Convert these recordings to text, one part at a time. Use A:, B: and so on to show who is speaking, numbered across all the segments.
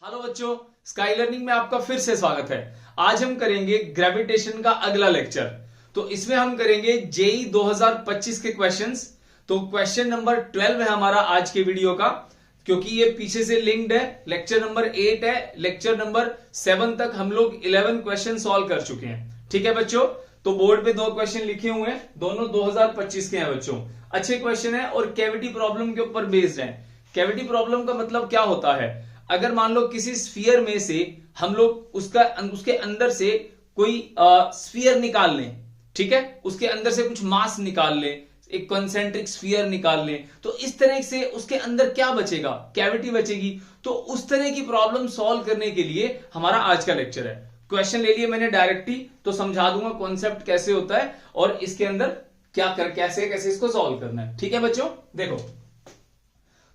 A: Hello बच्चों, sky learning में आपका फिर से स्वागत है। आज हम करेंगे ग्रेविटेशन का अगला लेक्चर। तो इसमें हम करेंगे जेई 2025 के क्वेश्चंस। तो क्वेश्चन नंबर 12 है हमारा आज के वीडियो का, क्योंकि ये पीछे से लिंक्ड है। लेक्चर नंबर 8 है, लेक्चर नंबर 7 तक हम लोग 11 क्वेश्चन सॉल्व कर चुके हैं। ठीक है बच्चों, तो बोर्ड पे 2 क्वेश्चन लिखे हुए हैं, दोनों 2025 के हैं बच्चों। अच्छे क्वेश्चन है और कैविटी प्रॉब्लम के ऊपर बेस्ड है। कैविटी प्रॉब्लम का मतलब क्या होता है? अगर मान लो किसी स्फीयर में से हम लोग उसके अंदर से कोई स्फीयर निकाल लें, ठीक है, उसके अंदर से कुछ मास निकाल लें, एक कॉन्सेंट्रिक स्फीयर निकाल लें, तो इस तरह से उसके अंदर क्या बचेगा? कैविटी बचेगी। तो उस तरह की प्रॉब्लम सॉल्व करने के लिए हमारा आज का लेक्चर है। क्वेश्चन ले लिए मैंने डायरेक्टली, तो समझा दूंगा कॉन्सेप्ट कैसे होता है और इसके अंदर कैसे इसको सॉल्व करना है। ठीक है बच्चों, देखो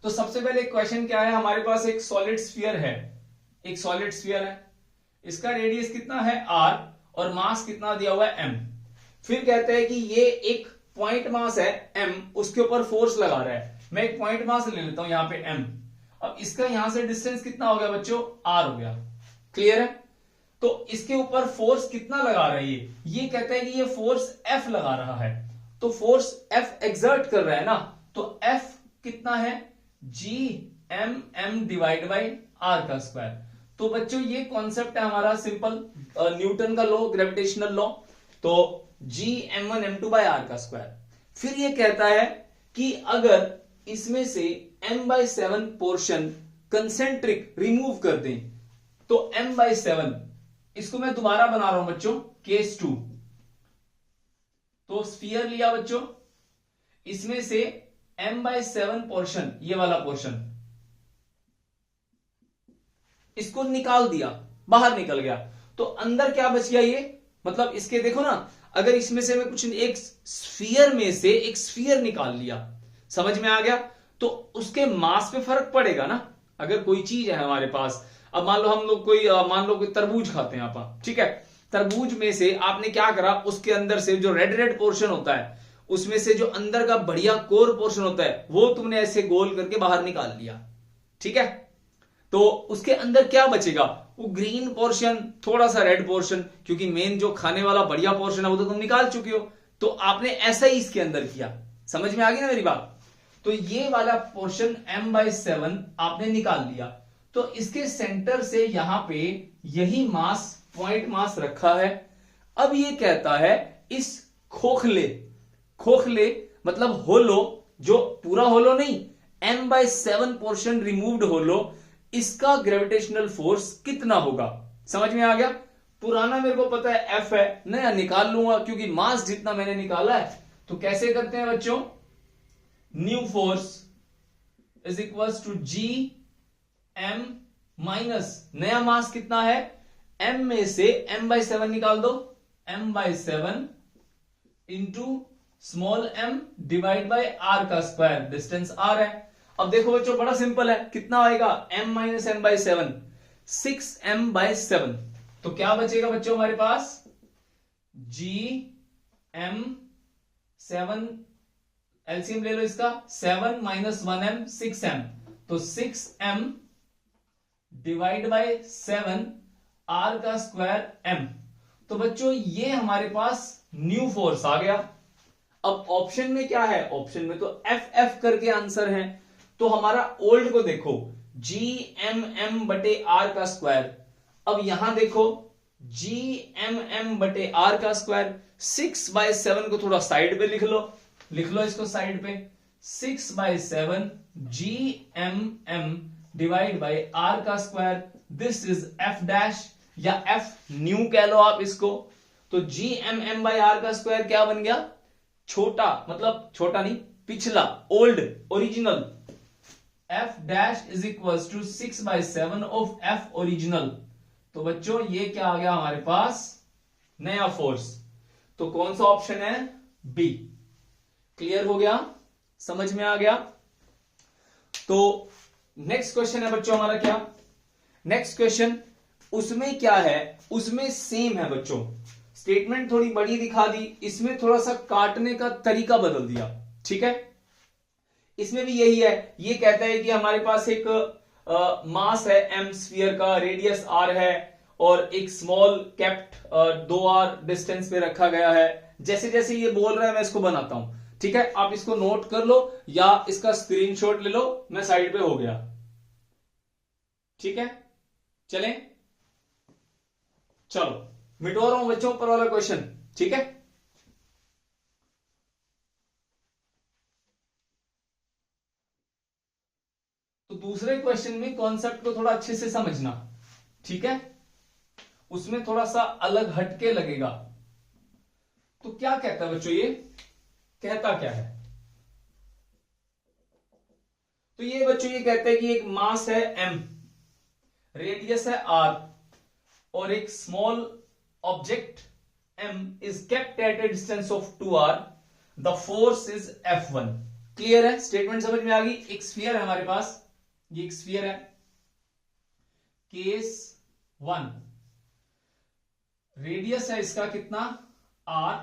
A: तो सबसे पहले क्वेश्चन क्या है, हमारे पास एक सॉलिड स्फीयर है। एक सॉलिड स्फीयर है, इसका रेडियस कितना है r और मास कितना दिया हुआ है m। फिर कहते हैं कि ये एक पॉइंट मास है m, उसके ऊपर फोर्स लगा रहा है। मैं एक पॉइंट मास ले लेता हूं यहां पे m। अब इसका यहां से डिस्टेंस कितना हो गया बच्चों? r हो गया। क्लियर है? तो इसके ऊपर फोर्स कितना लगा रहा है ये कहता है कि ये फोर्स F लगा रहा है। तो फोर्स F एक्सर्ट कर रहा है ना, तो F कितना है? G M M divide by are का स्क्वायर। तो बच्चों ये कॉन्सेप्ट है हमारा सिंपल न्यूटन का लॉ, ग्रेविटेशनल लॉ। तो G M one M two by are का स्क्वायर। फिर ये कहता है कि अगर इसमें से m/7 पोर्शन कंसेंट्रिक रिमूव कर दें, तो m/7, इसको मैं दोबारा बना रहा हूं बच्चों, केस 2। तो स्फीयर लिया बच्चों, इसमें से m/7 पोर्शन, ये वाला पोर्शन, इसको निकाल दिया, बाहर निकल गया। तो अंदर क्या बच गया? ये मतलब इसके देखो ना, अगर इसमें से मैं कुछ एक स्फीयर में से एक स्फीयर निकाल लिया, समझ में आ गया, तो उसके मास पे फर्क पड़ेगा ना। अगर कोई चीज है हमारे पास, अब मान लो हम लोग मान लो कोई तरबूज खाते हैं आप, ठीक है, तरबूज में से आपने क्या करा, उसके अंदर से जो रेड रेड पोर्शन होता है, उसमें से जो अंदर का बढ़िया कोर पोर्शन होता है, वो तुमने ऐसे गोल करके बाहर निकाल लिया। ठीक है, तो उसके अंदर क्या बचेगा? वो ग्रीन पोर्शन, थोड़ा सा रेड पोर्शन, क्योंकि मेन जो खाने वाला बढ़िया पोर्शन है वो तो तुम निकाल चुके हो। तो आपने ऐसा ही इसके अंदर किया। समझ में आ गई ना मेरी बात? तो ये वाला पोर्शन m/7 आपने निकाल लिया। तो इसके सेंटर से यहां पे यही मास, पॉइंट मास रखा है। अब ये कहता है इस खोखले मतलब होलो, जो पूरा होलो नहीं, m/7 पोर्शन रिमूव्ड होलो, इसका ग्रेविटेशनल फोर्स कितना होगा? समझ में आ गया? पुराना मेरे को पता है F है, नया निकाल लूंगा, क्योंकि मास जितना मैंने निकाला है। तो कैसे करते हैं बच्चों? New force is equals to G M minus नया मास कितना है, m में से m/7 निकाल दो, m/7 into small m divide by r का स्क्वायर, डिस्टेंस r है। अब देखो बच्चों, बड़ा सिंपल है, कितना आएगा? m minus m/7, 6m/7। तो क्या बचेगा बच्चों हमारे पास? g m 7, एलसीएम ले लो इसका, 7 माइनस 1m, 6m, तो 6m डिवाइड बाई 7 r का स्क्वायर m। तो बच्चों ये हमारे पास न्यू फोर्स आ गया। अब ऑप्शन में क्या है? ऑप्शन में तो एफ करके आंसर है। तो हमारा ओल्ड को देखो, जी एम एम बटे आर का स्क्वायर। अब यहां देखो, जी एम एम बटे आर का स्क्वायर, 6/7 को थोड़ा साइड पे लिख लो इसको साइड पे, 6/7 G M M divide by are का square, this is F dash, या एफ न्यू कह लो आप इसको। तो G M M by are का स्क्वायर क्या बन गया? छोटा, मतलब छोटा नहीं, पिछला, old, original, F dash is equal to 6/7 of F original. तो बच्चों ये क्या आ गया हमारे पास? नया फोर्स। तो कौन सा ऑप्शन है? बी। क्लियर हो गया? समझ में आ गया? तो नेक्स्ट क्वेश्चन है बच्चों हमारा क्या? नेक्स्ट क्वेश्चन, उसमें क्या है? उसमें सेम है बच्चों, स्टेटमेंट थोड़ी बड़ी दिखा दी, इसमें थोड़ा सा काटने का तरीका बदल दिया। ठीक है, इसमें भी यही है। ये कहता है कि हमारे पास एक मास है m स्फीयर का, रेडियस r है और एक स्मॉल कैप्ट 2r डिस्टेंस पे रखा गया है। जैसे जैसे ये बोल रहा है मैं इसको बनाता हूं, ठीक है। आप इसको नोट कर लो या इसका स्क्रीनशॉट ले लो, मैं साइड पे हो गया, ठीक है। चलें, चलो मिटवा रहा हूं बच्चों ऊपर वाला क्वेश्चन, ठीक है। तो दूसरे क्वेश्चन में कॉन्सेप्ट को थोड़ा अच्छे से समझना, ठीक है। उसमें थोड़ा सा अलग हटके लगेगा। तो क्या कहता है बच्चों, ये कहता क्या है? तो ये बच्चों ये कहते हैं कि एक मास है m, रेडियस है r और एक small object m is kept at A distance of 2r, the force is F1। Clear है? स्टेटमेंट समझ में आ गई। एक स्फीयर है हमारे पास, ये एक स्फीयर है, केस 1, रेडियस है इसका कितना r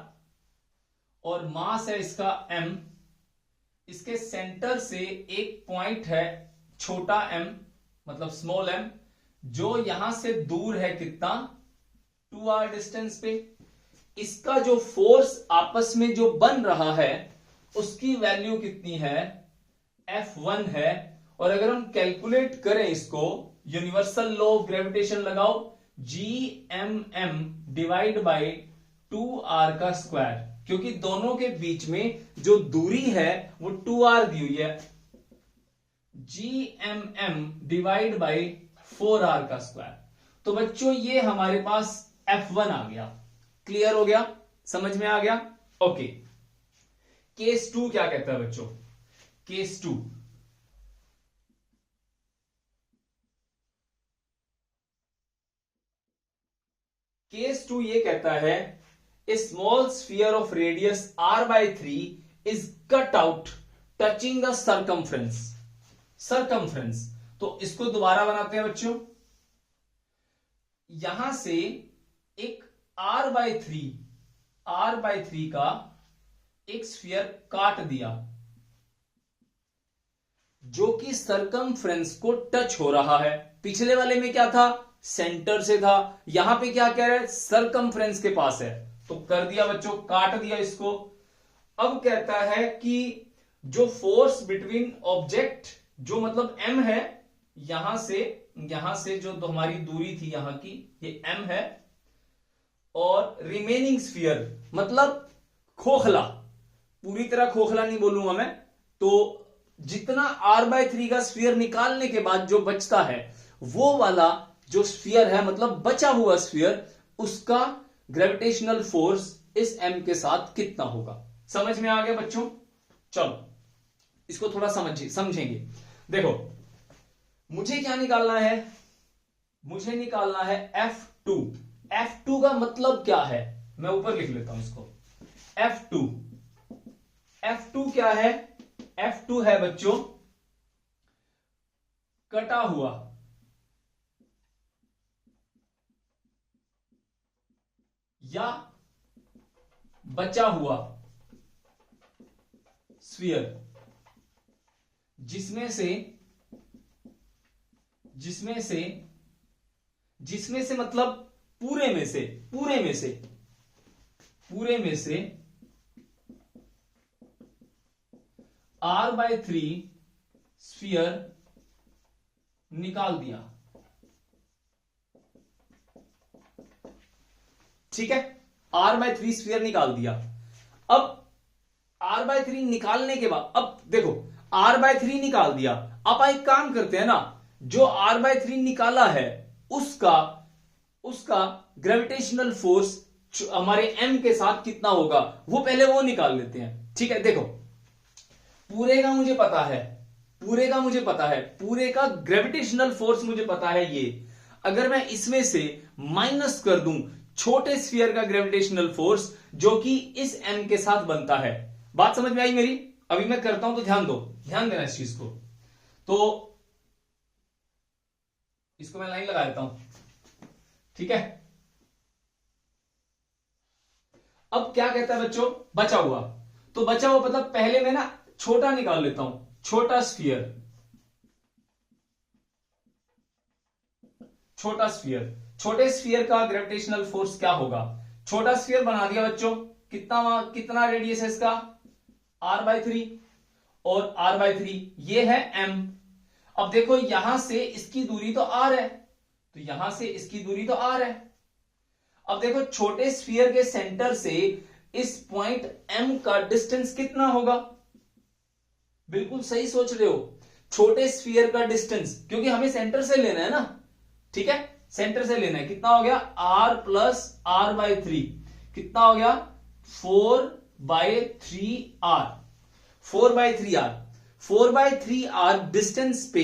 A: और मास है इसका m। इसके सेंटर से एक पॉइंट है छोटा m, मतलब स्मॉल m, जो यहां से दूर है कितना 2r डिस्टेंस पे। इसका जो फोर्स आपस में जो बन रहा है उसकी वैल्यू कितनी है? F1 है। और अगर हम कैलकुलेट करें इसको, यूनिवर्सल लॉ ऑफ ग्रेविटेशन लगाओ, Gmm डिवाइड बाय 2r का स्क्वायर, क्योंकि दोनों के बीच में जो दूरी है वो 2r दी हुई है। Gmm डिवाइड बाय 4r का स्क्वायर। तो बच्चों ये हमारे पास F1 आ गया। क्लियर हो गया? समझ में आ गया? ओके। केस 2 क्या कहता है बच्चों? केस 2, केस 2 ये कहता है a small sphere of radius r/3 is cut out touching the circumference. Circumference, तो इसको दोबारा बनाते हैं बच्चों। यहां से एक r/3 का एक स्फीयर काट दिया जो कि सर्कमफ्रेंस को टच हो रहा है। पिछले वाले में क्या था? सेंटर से था। यहां पे क्या कह रहा है? सर्कमफ्रेंस के पास है। तो कर दिया बच्चों, काट दिया इसको। अब कहता है कि जो फोर्स बिटवीन ऑब्जेक्ट, जो मतलब m है, यहां से जो तो हमारी दूरी थी यहां की, ये m है, और रिमेनिंग स्फीयर मतलब खोखला, पूरी तरह खोखला नहीं बोलूंगा मैं, तो जितना r/3 का स्फीयर निकालने के बाद जो बचता है वो वाला जो स्फीयर है, मतलब बचा हुआ स्फीयर, उसका ग्रेविटेशनल फोर्स इस m के साथ कितना होगा। समझ में आ गया बच्चों? चलो इसको थोड़ा समझेंगे। देखो, मुझे क्या निकालना है? मुझे निकालना है F2। F2 का मतलब क्या है? मैं ऊपर लिख लेता हूं इसको। F2 क्या है? F2 है बच्चों कटा हुआ या बचा हुआ स्फीयर, जिसमें से मतलब पूरे में से r/3 स्फीयर निकाल दिया। ठीक है, r/3 स्फीयर निकाल दिया। अब r/3 निकालने के बाद, अब देखो r/3 निकाल दिया। अब एक काम करते हैं ना, जो r/3 निकाला है उसका ग्रेविटेशनल फोर्स हमारे m के साथ कितना होगा वो पहले वो निकाल लेते हैं। ठीक है, देखो पूरे का मुझे पता है, पूरे का ग्रेविटेशनल फोर्स मुझे पता है ये। अगर मैं इसमें से माइनस कर दूं छोटे स्फीयर का ग्रेविटेशनल फोर्स जो कि इस m के साथ बनता है, बात समझ में आई मेरी? अभी मैं करता हूं तो ध्यान देना इस चीज को। तो इसको मैं लाइन लगा देता हूं, ठीक है। अब क्या कहता है बच्चों? बचा हुआ, तो बचा हुआ मतलब पहले मैं ना छोटा निकाल लेता हूं, छोटा स्फीयर, छोटा स्फीयर, छोटे स्फीयर का ग्रेविटेशनल फोर्स क्या होगा? छोटा स्फीयर बना दिया बच्चों, कितना रेडियस है इसका? r/3 और r/3 ये है m। अब देखो यहां से इसकी दूरी तो r है, तो यहां से इसकी दूरी तो r है। अब देखो छोटे स्फीयर के सेंटर से इस पॉइंट m का डिस्टेंस कितना होगा? बिल्कुल सही सोच रहे हो, छोटे स्फीयर का डिस्टेंस, क्योंकि हमें सेंटर से लेना है ना, ठीक है, सेंटर से लेना है। कितना हो गया? r प्लस r/3 कितना हो गया? 4/3r। 4/3r 4/3r डिस्टेंस पे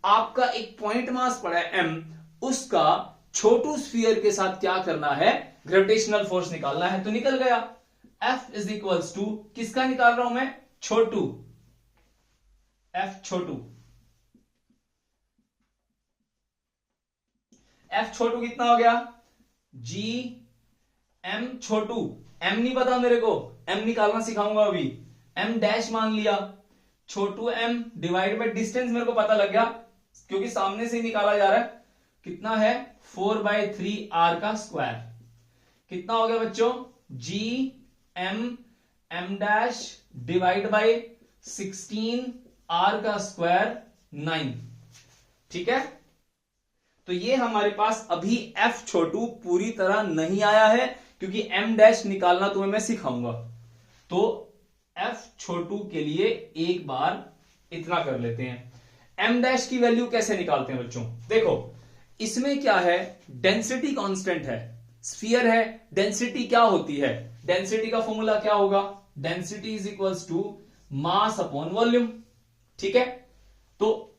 A: आपका एक पॉइंट मास पड़ा है m, उसका छोटू स्फीयर के साथ क्या करना है? ग्रेविटेशनल फोर्स निकालना है। तो निकल गया F इज इक्वल्स टू, किसका निकाल रहा हूं मैं? छोटू, F छोटू। F छोटू कितना हो गया? G M छोटू, M नहीं पता मेरे को, M निकालना सिखाऊंगा अभी। M डैश मान लिया, छोटू M डिवाइड बाय डिस्टेंस मेरे को पता लग गया, क्योंकि सामने से ही निकाला जा रहा है। कितना है? 4/3r का स्क्वायर। कितना हो गया बच्चों? G M M dash divide by 16r का स्क्वायर 9। ठीक है, तो ये हमारे पास अभी F छोटू पूरी तरह नहीं आया है, क्योंकि M डैश निकालना तुम्हें मैं सिखाऊंगा। तो F छोटू के लिए एक बार इतना कर लेते हैं। M डैश की वैल्यू कैसे निकालते हैं बच्चों? देखो इसमें क्या है, डेंसिटी कांस्टेंट है, स्फीयर है, डेंसिटी क्या होती है? डेंसिटी का फॉर्मूला क्या होगा? Density is equals to mass upon volume. ठीक है, तो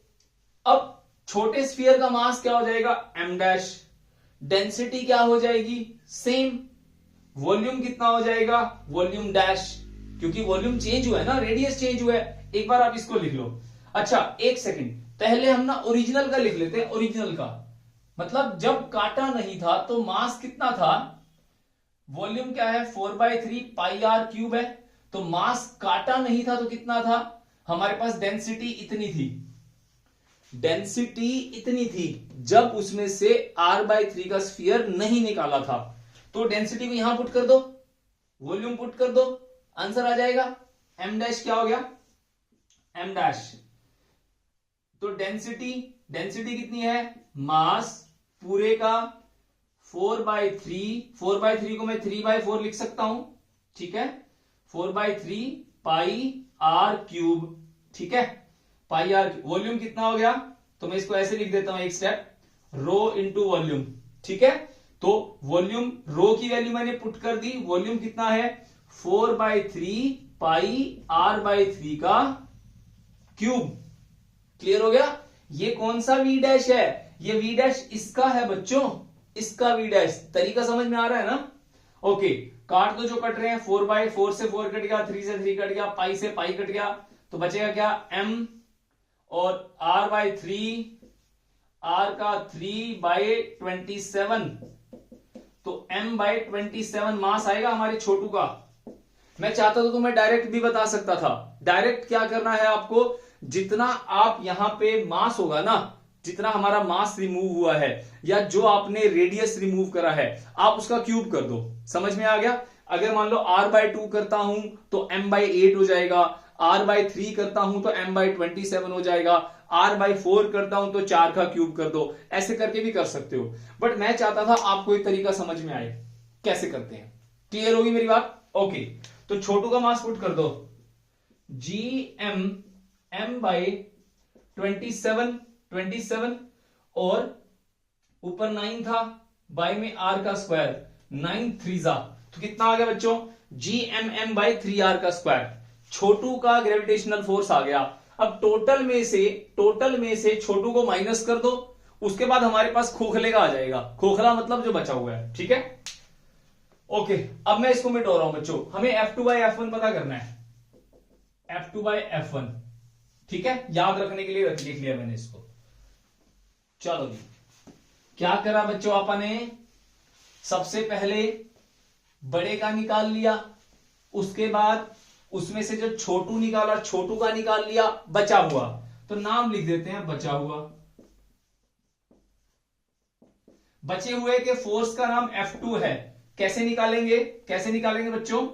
A: अब छोटे स्फीयर का मास क्या हो जाएगा? m dash. डेंसिटी क्या हो जाएगी? सेम। वॉल्यूम कितना हो जाएगा? वॉल्यूम डैश, क्योंकि वॉल्यूम चेंज हुआ है ना, रेडियस चेंज हुआ है। एक बार आप इसको लिख लो। अच्छा एक सेकंड, पहले हम ना ओरिजिनल का लिख लेते हैं। ओरिजिनल का मतलब जब काटा नहीं था तो मास कितना था? वॉल्यूम क्या है? 4/3 पाई r क्यूब है। तो मास काटा नहीं था तो कितना था? हमारे पास डेंसिटी इतनी थी, डेंसिटी इतनी थी जब उसमें से r/3 का स्फीयर नहीं निकाला था। तो डेंसिटी को यहां पुट कर दो, वॉल्यूम पुट कर दो, आंसर आ जाएगा। m डैश क्या हो गया? m dash. तो डेंसिटी कितनी है? मास पूरे का 4/3 को मैं 3/4 लिख सकता हूं। ठीक है, 4/3 पाई r क्यूब। ठीक है, पाई r। वॉल्यूम कितना हो गया? तो मैं इसको ऐसे लिख देता हूं एक स्टेप, रो इंटू वॉल्यूम। ठीक है, तो वॉल्यूम, रो की वैल्यू मैंने पुट कर दी। वॉल्यूम कितना है? 4/3 पाई r/3 का क्यूब। क्लियर हो गया? ये कौन सा v डैश है? ये v डैश इसका है बच्चों, इसका v डैश। तरीका समझ में आ रहा है ना? ओके, काट दो जो कट रहे हैं। 4/4 से 4 कट गया, 3 से 3 कट गया, पाई से पाई कट गया, तो बचेगा क्या? m। और r/3, r का 3/27, तो m/27 मास आएगा हमारे छोटू का। मैं चाहता तो मैं डायरेक्ट भी बता सकता था। डायरेक्ट क्या करना है आपको? जितना आप यहां पे मास होगा ना, जितना हमारा मास रिमूव हुआ है या जो आपने रेडियस रिमूव करा है, आप उसका क्यूब कर दो। समझ में आ गया? अगर मान लो r/2 करता हूं तो m/8 हो जाएगा, r/3 करता हूं तो m/27 हो जाएगा, r/4 करता हूं तो 4 का क्यूब कर दो। ऐसे करके भी कर सकते हो, बट मैं चाहता था आपको एक तरीका समझ में आए कैसे करते हैं। क्लियर होगी मेरी बात? ओके, तो छोटू का मास पुट कर दो, gm m/27 और ऊपर 9 था, बाय में r का स्क्वायर, 9 3 तो कितना आ गया बच्चों? gmm/3r का स्क्वायर। छोटू का ग्रेविटेशनल फोर्स आ गया। अब टोटल में से छोटू को माइनस कर दो, उसके बाद हमारे पास खोखले का आ जाएगा। खोखला मतलब जो बचा हुआ है। ठीक है, ओके, अब मैं इसको मिटा रहा हूं बच्चों। हमें F2/F1 पता करना है, F2/F1। ठीक है, याद रखने के लिए लिख लिया मैंने इसको। चलो जी, क्या करा बच्चों आपने? सबसे पहले बड़े का निकाल लिया, उसके बाद उसमें से जो छोटू निकाला, छोटू का निकाल लिया, बचा हुआ, तो नाम लिख देते हैं बचा हुआ। बचे हुए के फोर्स का नाम F2 है। कैसे निकालेंगे बच्चों?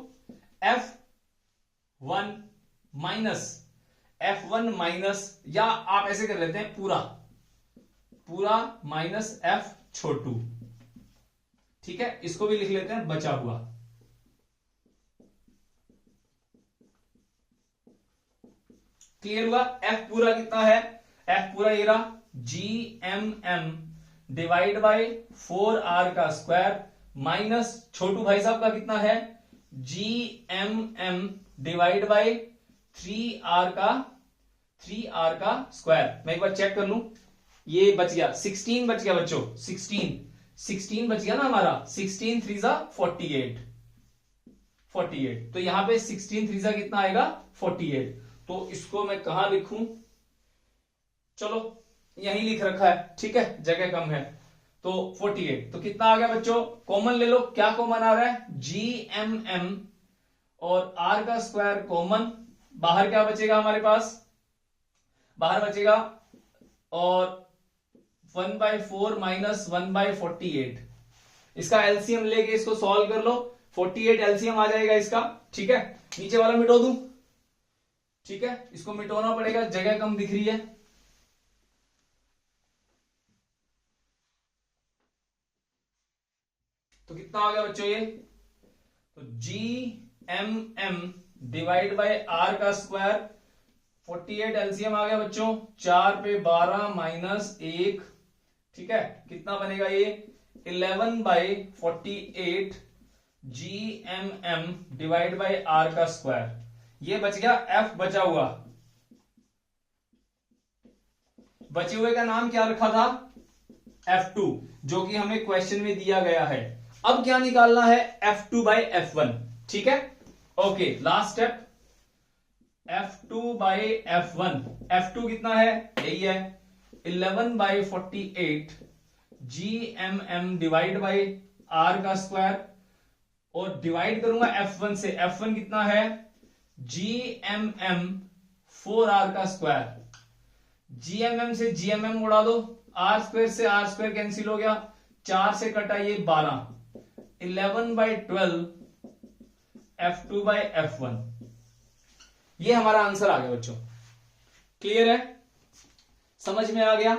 A: F1 माइनस, या आप ऐसे कर लेते हैं पूरा माइनस F छोटू, ठीक है, इसको भी लिख लेते हैं बचा हुआ। क्लियर हुआ? F पूरा कितना है? F पूरा ये रहा GMM डिवाइड बाय 4R का स्क्वायर माइनस छोटू भाई साहब का कितना है? GMM डिवाइड बाय 3R का स्क्वायर। मैं एक बार चेक कर लूं, ये बच गया 16 बच गया बच्चों, 16 बच गया ना हमारा। 16 3 जा 48, तो यहां पे 16 3 जा कितना आएगा? 48। तो इसको मैं कहां लिखूं? चलो यहीं लिख रखा है, ठीक है, जगह कम है। तो 48, तो कितना आ गया बच्चों? कॉमन ले लो, क्या कॉमन आ रहा है? GMM और R का स्क्वायर कॉमन, बाहर क्या बचेगा हमारे पास? बाहर बचेगा और 1/4 माइनस 1/48। इसका एलसीएम लेके इसको सॉल्व कर लो, 48 एलसीएम आ जाएगा इसका, ठीक है। नीचे वाला मिटो दूं, ठीक है, इसको मिटोना पड़ेगा, जगह कम दिख रही है। तो कितना आ गया बच्चों ये? तो GMM डिवाइड बाय R का स्क्वायर, 48 एलसीएम आ गया बच्चों, 4 पे 12 माइनस 1, ठीक है, कितना बनेगा ये? 11/48 GMM डिवाइड बाय R का स्क्वायर। ये बच गया F बचा हुआ। बचे हुए का नाम क्या रखा था? F2, जो कि हमें क्वेश्चन में दिया गया है। अब क्या निकालना है? F2/F1, ठीक है। Okay, last step, F2/F1। F2 कितना है? यही है 11/48 GMM डिवाइड बाय R का स्क्वायर, और डिवाइड करूंगा F1 से। F1 कितना है? GMM 4R का स्क्वायर। GMM से GMM उड़ा दो, R स्क्वायर से R स्क्वायर कैंसिल हो गया, 4 से कटा ये 12, 11/12 F2/F1। ये हमारा आंसर आ गया बच्चों। क्लियर है? समझ में आ गया?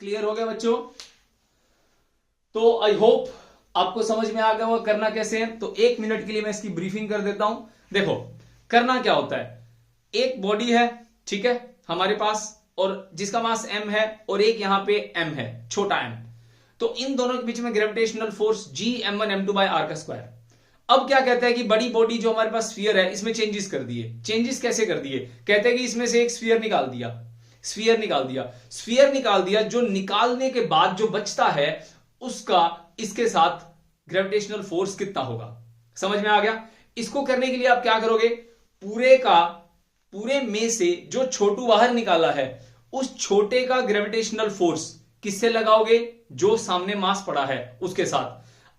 A: क्लियर हो गया बच्चों? तो आई होप आपको समझ में आ गया वो करना कैसे है। तो 1 मिनट के लिए मैं इसकी ब्रीफिंग कर देता हूं। देखो, करना क्या होता है, एक बॉडी है, ठीक है, हमारे पास, और जिसका मास m है, और एक यहां पे m है, छोटा m। तो इन दोनों के बीच में ग्रेविटेशनल फोर्स Gm1 m2/r का स्क्वायर। अब क्या कहता है कि बड़ी बॉडी जो हमारे पास स्फीयर है, इसमें चेंजेस कर दिए। चेंजेस कैसे कर दिए? कहते हैं कि इसमें से एक स्फीयर निकाल दिया, स्फीयर निकाल दिया। जो निकालने के बाद जो बचता है, उसका इसके साथ ग्रेविटेशनल फोर्स कितना होगा? समझ में आ गया? इसको करने के लिए आप क्या करोगे? पूरे में से जो छोटू बाहर निकाला है, उस छोटे का ग्रेविटेशनल फोर्स किससे लगाओगे? जो सामने मास पड़ा है उसके साथ।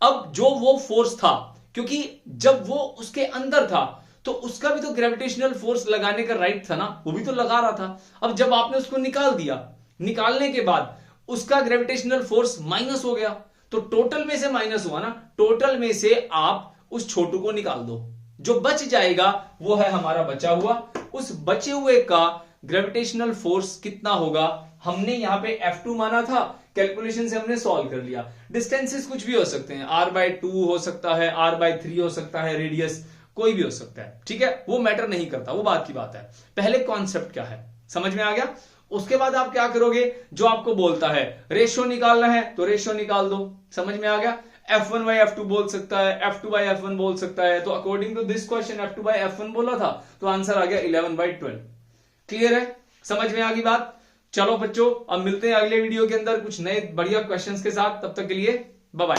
A: अब जो वो फोर्स था, क्योंकि जब वो उसके अंदर था तो उसका भी तो ग्रेविटेशनल फोर्स लगाने का राइट था ना, वो भी तो लगा रहा था। अब जब आपने उसको निकाल दिया, निकालने के बाद उसका ग्रेविटेशनल फोर्स माइनस हो गया, तो टोटल में से माइनस हुआ ना, टोटल में से आप उस छोटू को निकाल दो, जो बच जाएगा वो है हमारा बचा हुआ। उस बचे हुए का ग्रेविटेशनल फोर्स कितना होगा? हमने यहां पे F2 माना था, कैलकुलेशन से हमने सॉल्व कर लिया। डिस्टेंसेस कुछ भी हो सकते हैं, R/2 हो सकता है, R/3 हो सकता है, रेडियस कोई भी हो सकता है, ठीक है, वो मैटर नहीं करता, वो बात की बात है। पहले कॉन्सेप्ट क्या है समझ में आ गया। उसके बाद आप क्या करोगे? जो आपको बोलता है रेशियो निकालना है तो रेशियो निकाल दो, समझ में आ गया। F1/F2 बोल सकता है, F2/F1 बोल सकता है। तो according to this question F2/F1 बोला था, तो आंसर आ गया 11/12। क्लियर है? समझ में आ गई बात? चलो बच्चों, अब मिलते हैं अगले वीडियो के अंदर कुछ नए बढ़िया क्वेश्चंस के साथ। तब तक के लिए बाय बाय।